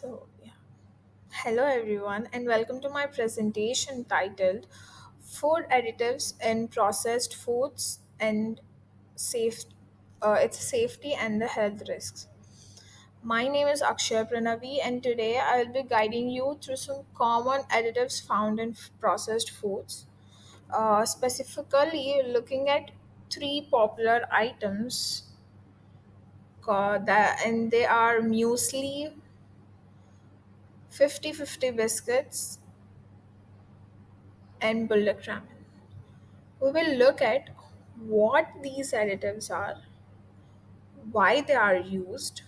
Yeah. Hello everyone and welcome to my presentation titled Food Additives in Processed Foods and Safe its Safety and the Health Risks. My name is Akshay Pranavi and today I will be guiding you through some common additives found in processed foods. Specifically looking at three popular items and they are muesli, 50-50 biscuits, and bulldog ramen. We will look at what these additives are, why they are used,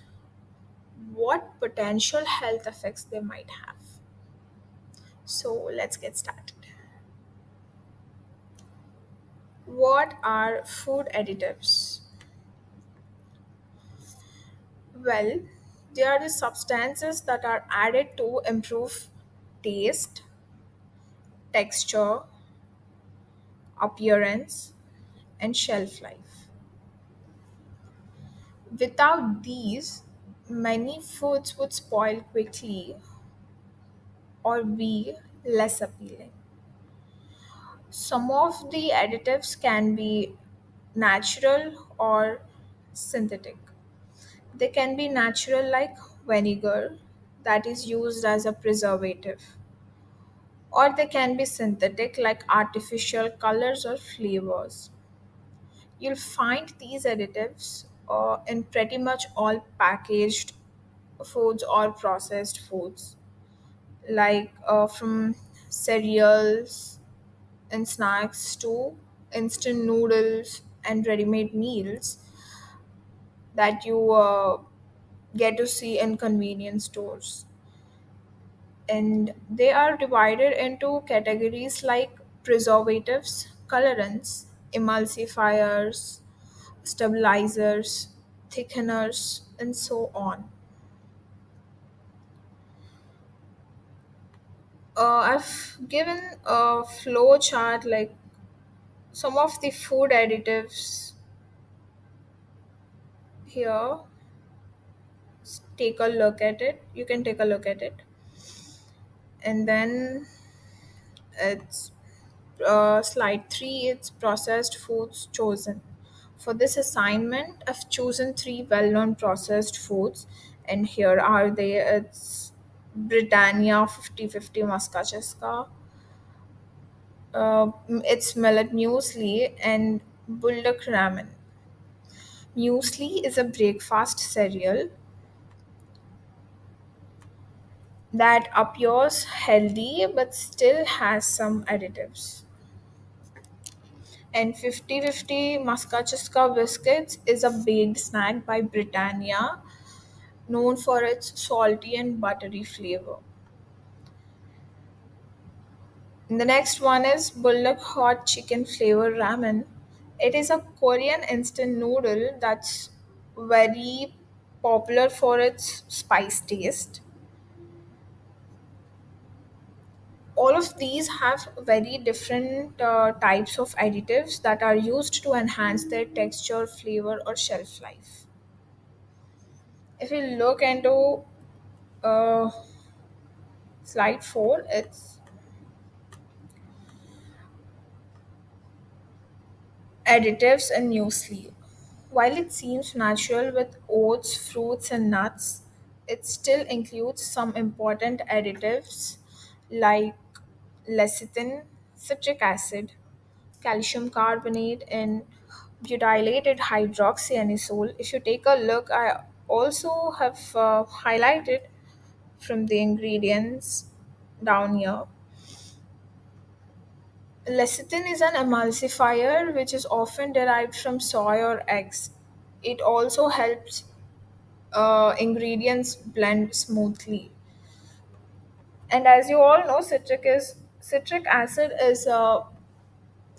what potential health effects they might have. So let's get started. What are food additives? Well, they are the substances that are added to improve taste, texture, appearance, and shelf life. Without these, many foods would spoil quickly or be less appealing. Some of the additives can be natural or synthetic. They can be natural, like vinegar, that is used as a preservative, or they can be synthetic, like artificial colors or flavors. You'll find these additives in pretty much all packaged foods or processed foods, like from cereals and snacks to instant noodles and ready-made meals that you get to see in convenience stores. And they are divided into categories like preservatives, colorants, emulsifiers, stabilizers, thickeners, and so on. I've given a flow chart like some of the food additives here. Take a look at it. You can take a look at it. And then it's slide 3, it's processed foods chosen. For this assignment, I've chosen three well known processed foods, and here are they. It's Britannia 50-50 Muscacheska, it's millet muesli, and bulldog ramen. Muesli is a breakfast cereal that appears healthy but still has some additives. And 50-50 Muscacheska biscuits is a baked snack by Britannia, known for its salty and buttery flavor. And the next one is Bulldog Hot Chicken Flavor Ramen. It is a Korean instant noodle that's very popular for its spice taste. All of these have very different types of additives that are used to enhance their texture, flavor, or shelf life. If you look into uh, slide 4, it's additives and muesli. While it seems natural with oats, fruits, and nuts, it still includes some important additives like lecithin, citric acid, calcium carbonate, and butylated hydroxyanisole. If you take a look, I also have highlighted from the ingredients down here. Lecithin is an emulsifier which is often derived from soy or eggs. It also helps ingredients blend smoothly. And as you all know, citric acid is a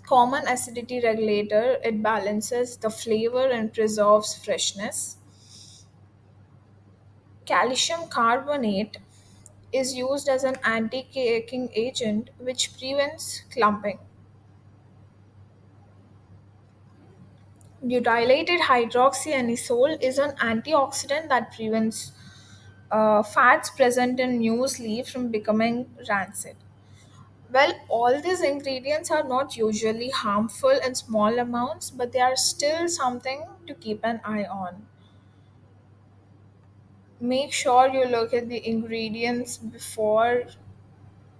common acidity regulator. It balances the flavor and preserves freshness. Calcium carbonate is used as an anti-caking agent which prevents clumping. Butylated hydroxyanisole is an antioxidant that prevents fats present in muesli from becoming rancid. Well, all these ingredients are not usually harmful in small amounts, but they are still something to keep an eye on. Make sure you look at the ingredients before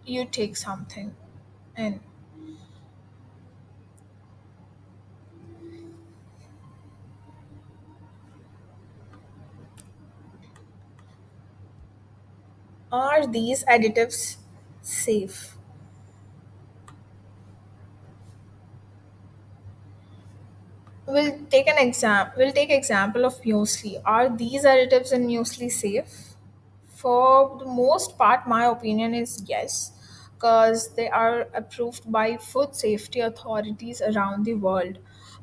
you take something in. Are these additives safe? We'll take example of muesli. Are these additives in muesli safe? For the most part, my opinion is yes, because they are approved by food safety authorities around the world.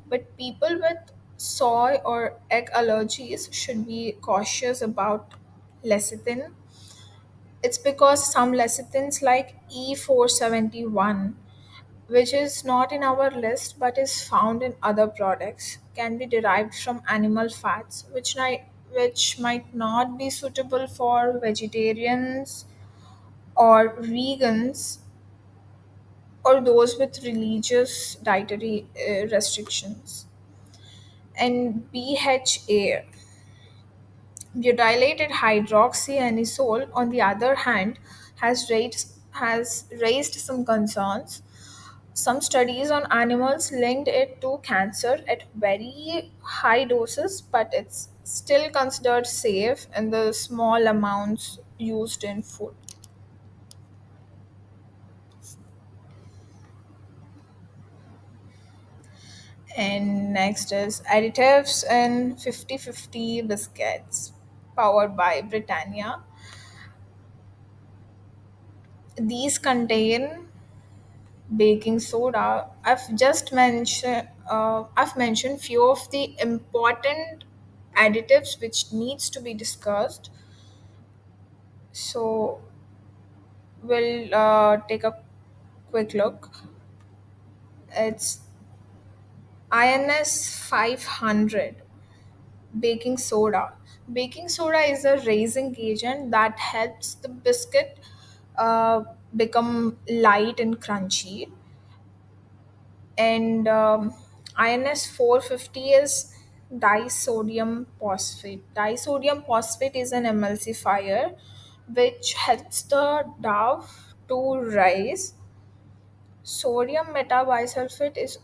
But people with soy or egg allergies should be cautious about lecithin. It's because some lecithins like E471, which is not in our list but is found in other products, can be derived from animal fats, which might not be suitable for vegetarians or vegans or those with religious dietary restrictions. And BHA, butylated hydroxyanisole, on the other hand, has raised some concerns. Some studies on animals linked it to cancer at very high doses, but it's still considered safe in the small amounts used in food. And next is additives in 50/50 biscuits powered by Britannia. These contain baking soda. I've mentioned few of the important additives which needs to be discussed. So we'll take a quick look. It's INS 500 baking soda. Baking soda is a raising agent that helps the biscuit uh, become light and crunchy. And INS 450 is disodium phosphate. Disodium phosphate is an emulsifier which helps the dough to rise. Sodium metabisulfite is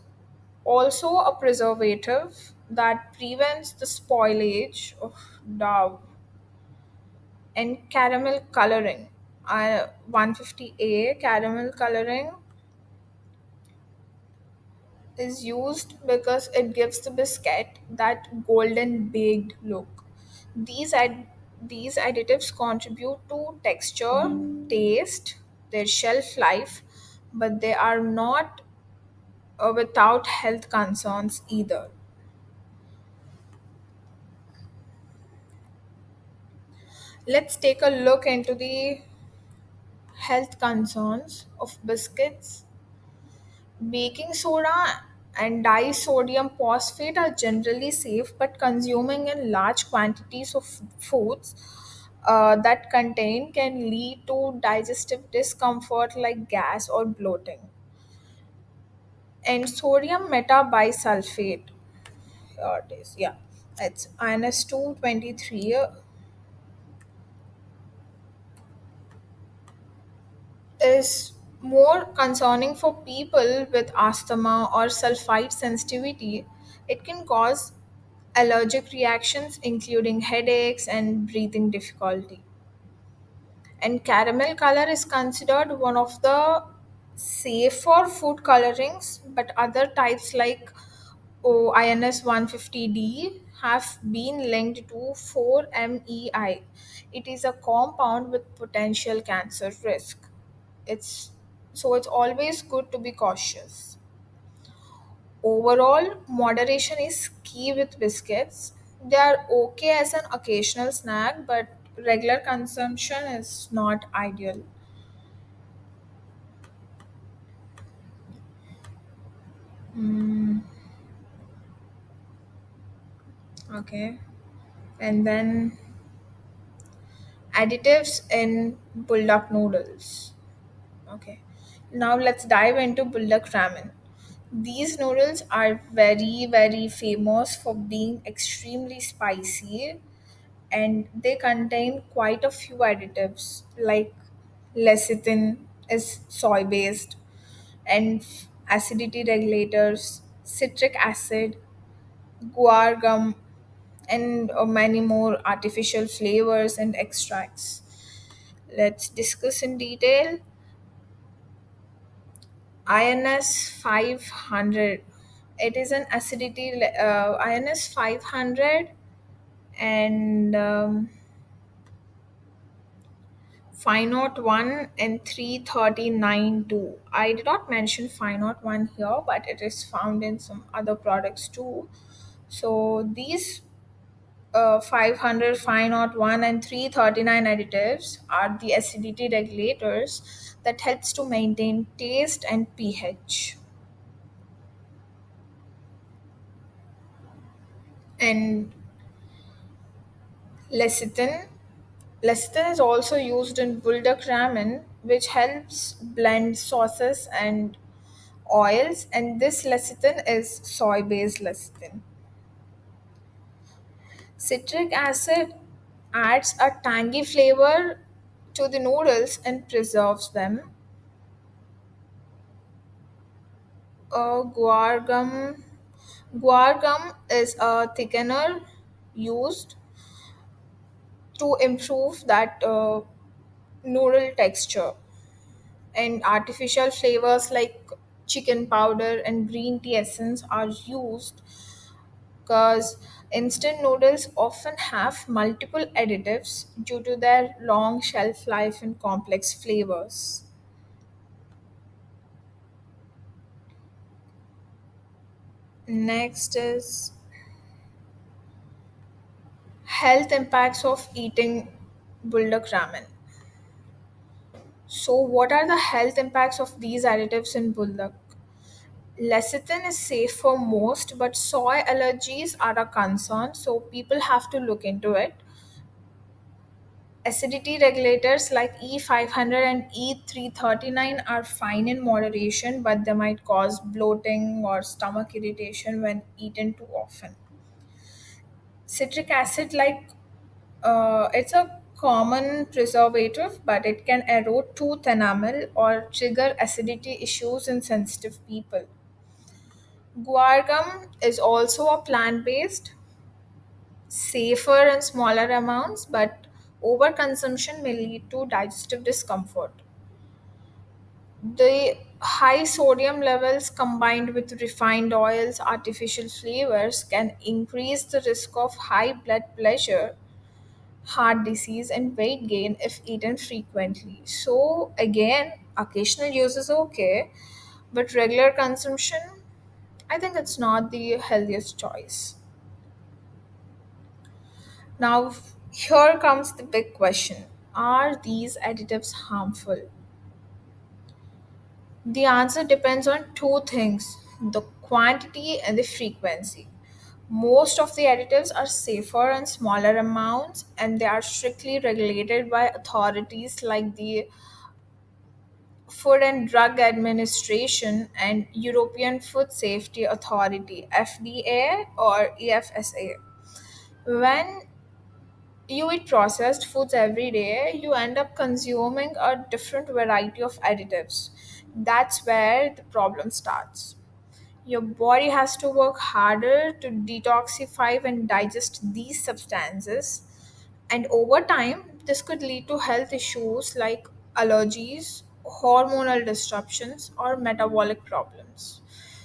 also a preservative that prevents the spoilage of dough. And caramel coloring. 150A caramel coloring is used because it gives the biscuit that golden baked look. These these additives contribute to texture, taste, their shelf life, but they are not without health concerns either. Let's take a look into the health concerns of biscuits. Baking soda and disodium phosphate are generally safe, but consuming in large quantities of foods that contain can lead to digestive discomfort like gas or bloating. And sodium metabisulfate, here it is, yeah, it's INS 223, is more concerning for people with asthma or sulfite sensitivity. It can cause allergic reactions, including headaches and breathing difficulty. And caramel color is considered one of the safer food colorings, but other types like INS 150D have been linked to 4-MeI. It is a compound with potential cancer risk. It's it's always good to be cautious. Overall, moderation is key with biscuits. They are okay as an occasional snack, but regular consumption is not ideal. Mm, okay. And then Additives in bulldog noodles. Okay. Now let's dive into bulldog ramen. These noodles are very, very famous for being extremely spicy, and they contain quite a few additives like lecithin is soy based, and acidity regulators, citric acid, guar gum, and many more artificial flavors and extracts. Let's discuss in detail. INS 500. It is an acidity INS 500 and Phi naught 1 and 339 too. I did not mention Phi naught 1 here, but it is found in some other products too. So these 500, Phi naught 1 and 339 additives are the acidity regulators that helps to maintain taste and pH. And lecithin. Lecithin is also used in bulldog ramen, which helps blend sauces and oils, and this lecithin is soy based lecithin. Citric acid adds a tangy flavor to the noodles and preserves them. Guar gum. Guar gum is a thickener used to improve that noodle texture. And artificial flavors like chicken powder and green tea essence are used because instant noodles often have multiple additives due to their long shelf life and complex flavors. Next is health impacts of eating bulldog ramen. So, what are the health impacts of these additives in bulldog? Lecithin is safe for most, but soy allergies are a concern, so people have to look into it. Acidity regulators like E500 and E339 are fine in moderation, but they might cause bloating or stomach irritation when eaten too often. Citric acid, it's a common preservative, but it can erode tooth enamel or trigger acidity issues in sensitive people. Guar gum is also a plant based, safer in smaller amounts, but overconsumption may lead to digestive discomfort. The high sodium levels combined with refined oils, artificial flavors can increase the risk of high blood pressure, heart disease, and weight gain if eaten frequently. So, again, occasional use is okay, but regular consumption, I think it's not the healthiest choice. Now, here comes the big question. Are these additives harmful? The answer depends on two things, the quantity and the frequency. Most of the additives are safer in smaller amounts and they are strictly regulated by authorities like the Food and Drug Administration and European Food Safety Authority FDA or EFSA. When you eat processed foods every day, you end up consuming a different variety of additives. That's where the problem starts. Your body has to work harder to detoxify and digest these substances, and over time, this could lead to health issues like allergies, hormonal disruptions, or metabolic problems.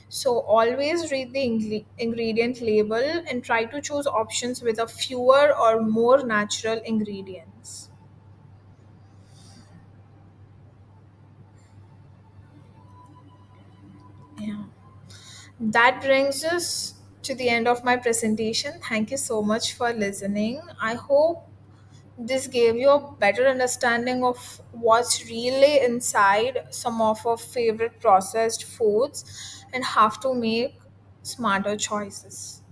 So, always read the ingredient label and try to choose options with a fewer or more natural ingredients. Yeah. That brings us to the end of my presentation. Thank you so much for listening. I hope this gave you a better understanding of what's really inside some of our favorite processed foods and how to make smarter choices.